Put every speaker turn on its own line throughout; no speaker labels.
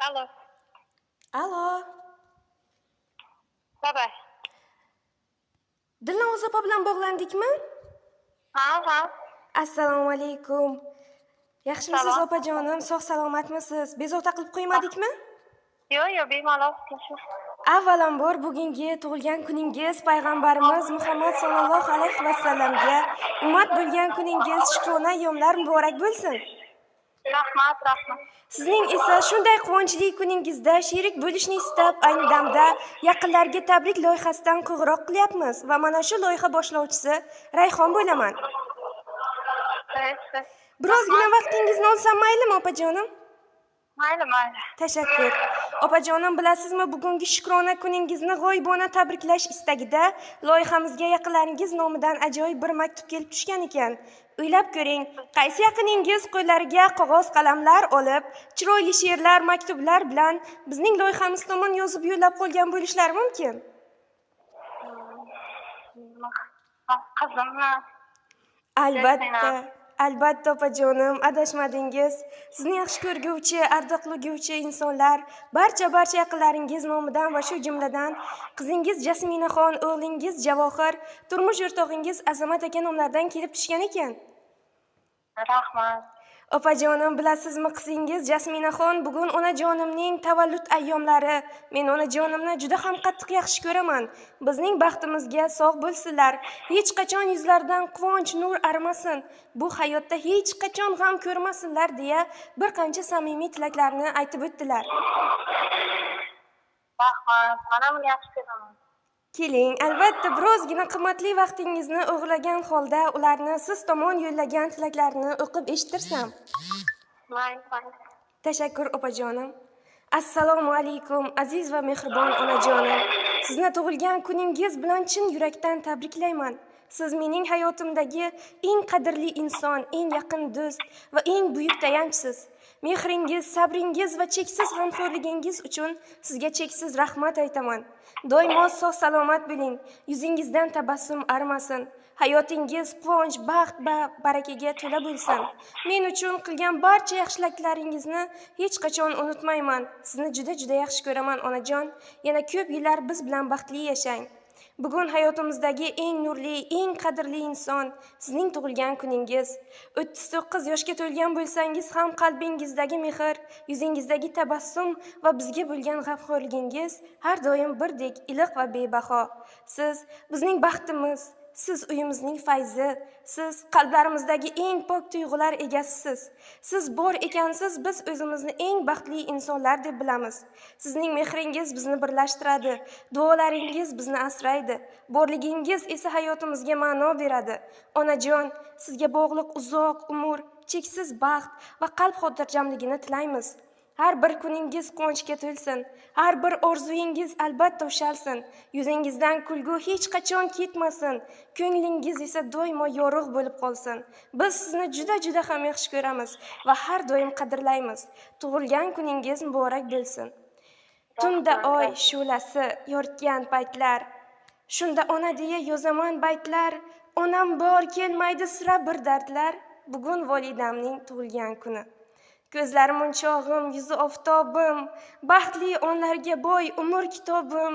Alo.
Alo,
Baba.
Dilnoz opa bilan bog'landikmi?
Ha.
Assalomu alaykum. Yaxshimisiz
Salom.
opajonim? Sog' salomatmisiz? Bezovta qilib qo'ymadikmi?
Yo'q, bemalol tinchmi?
Avvalambor bugungi tug'ilgan kuningiz payg'ambarimiz Muhammad sallallohu alayhi vasallamga ummat bo'lgan kuningiz shukrona ayyomlar muborak bo'lsin.
Rahmat.
Sizning esa shunday quvonchli kuningizda sherik bo'lishni istab, ayni damda yaqinlarga tabrik loyihasidan qo'ng'iroq qilyapmiz va mana shu loyiha boshlovchisi Rayhon bo'laman.
Mayli.
Birozgina vaqtingizni olsam maylimi opajonim?
Mayli.
Tashakkur. Opajonim, bilasizmi, bugungi shukrona kuningizni g'oyibona tabriklash istagida loyihamizga yaqinlaringiz nomidan ajoyib bir maktub kelib tushgan ekan. O'ylab ko'ring, qaysi yaqiningiz qo'llariga qog'oz qalamlar olib, chiroyli she'rlar, maktublar bilan bizning loyihamiz tomon yozib yo'llab qo'ygan bo'lishlari mumkin?
Qizimmi?
Albatta opajonim, adashmadingiz. Sizni yaxshi ko'rguvchi, ardoqlaguvchi insonlar barcha yaqinlaringiz nomidan va shu jumladan qizingiz Jasminaxon, o'g'lingiz Javohir, turmush o'rtog'ingiz Azamat aka nomlaridan kelib tushgan ekan.
Rahmat.
Opajonim, bilasizmi, qizingiz Jasminaxon bugun onajonimning tavallud ayyomlari. Men onajonimni juda ham qattiq yaxshi ko'raman. Bizning baxtimizga sog' bo'lsinlar. Hech qachon yuzlaridan quvonch, nur arimasin. Bu hayotda hech qachon g'am ko'rmasinlar deya bir qancha samimiy tilaklarini aytib o'tdilar.
Rahmat. Mana buni yaxshi ko'raman.
Keling, albatta birozgina qimmatli vaqtingizni o'g'irlagan holda ularni siz tomon yo'llagan tilaklarini o'qib eshittirsam.
Mayli.
Tashakkur opajonim. Assalomu alaykum, aziz va mehribon onajonim. Sizni tug'ilgan kuningiz bilan chin yurakdan tabriklayman. Siz mening hayotimdagi eng qadrli inson, eng yaqin do'st va eng buyuk tayanchsiz. Mehringiz, sabringiz va cheksiz g'amxo'rligingiz uchun sizga cheksiz rahmat aytaman. Doimo sog' salomat bo'ling. Yuzingizdan tabassum arimasin. Hayotingiz quvonch, baxt va barakaga to'la bo'lsin. Men uchun qilgan barcha yaxshiliklaringizni hech qachon unutmayman. Sizni juda yaxshi ko'raman onajon. Yana ko'p yillar biz bilan baxtli yashang. Bugun hayotimizdagi eng nurli, eng qadrli inson sizning tug'ilgan kuningiz. 39 yoshga to'lgan bo'lsangiz ham qalbingizdagi mehr, yuzingizdagi tabassum va bizga bo'lgan g'amxo'rligingiz har doim birdek iliq va bebaho. Siz bizning baxtimiz, siz uyimizning fayzi, siz qalblarimizdagi eng pok tuyg'ular egasisiz. Siz bor ekansiz, biz o'zimizni eng baxtli insonlar deb bilamiz. Sizning mehringiz bizni birlashtiradi, duolaringiz bizni asraydi, borligingiz esa hayotimizga ma'no beradi. Onajon, sizga bog'liq uzoq umr, cheksiz baxt va qalb xotirjamligini tilaymiz. Har bir kuningiz quvonchga to'lsin. Har bir orzuyingiz albatta ushalsin. Yuzingizdan kulgu hech qachon ketmasin. Ko'nglingiz esa doimo yorug' bo'lib qolsin. Biz sizni juda ham yaxshi ko'ramiz va har doim qadrlaymiz. Tug'ilgan kuningiz muborak bo'lsin. Tunda oy shu'lasi yoritgan paytlar. Shunda ona deya yozaman baytlar. Onam bor kelmaydi sira bir dardlar. Bugun volidamning tug'ilgan kuni. Ko'zlari munchog'im, yuzi oftobim, baxtli onlarga boy umr kitobim,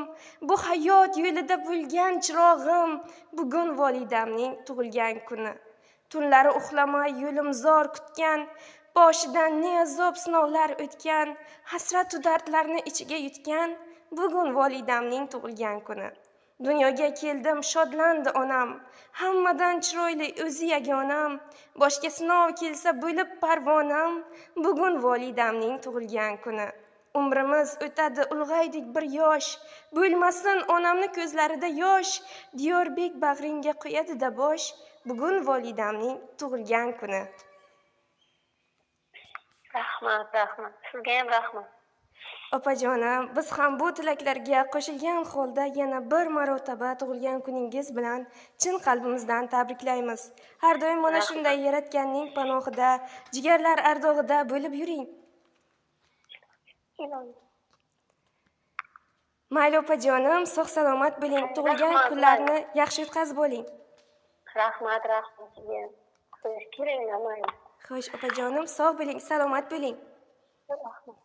bu hayot yo'lida bo'lgan chirog'im, bugun volidamning tug'ilgan kuni. Tunlari uxlamay yo'lim zor kutgan, boshidan ne azob sinovlar o'tgan, hasratu dardlarni ichiga yutgan, bugun volidamning tug'ilgan kuni. Dunyoga keldim, shodlandi onam, hammadan chiroyli o'zi yagonam, boshga sinov kelsa bo'lib parvonam, bugun volidamning tug'ilgan kuni. Umrimiz o'tadi ulg'aydik bir yosh, bo'lmasin onamni ko'zlarida yosh, Diyorbek bag'ringga qo'yadi-da bosh, bugun volidamning tug'ilgan kuni.
Rahmat. Sizga ham rahmat.
Opajonim, biz ham bu tilaklarga qo'shilgan holda yana bir marotaba tug'ilgan kuningiz bilan chin qalbimizdan tabriklaymiz. Har doim mana shunday yaratganning panohida, jigarlar ardog'ida bo'lib yuring. Mayli opajonim, sog' salomat bo'ling. Tug'ilgan kunlarni yaxshi o'tkazib oling.
Rahmat sizga. Xo'sh, keling, mayli.
Xo'sh opajonim, sog' bo'ling, salomat bo'ling.
Rahmat.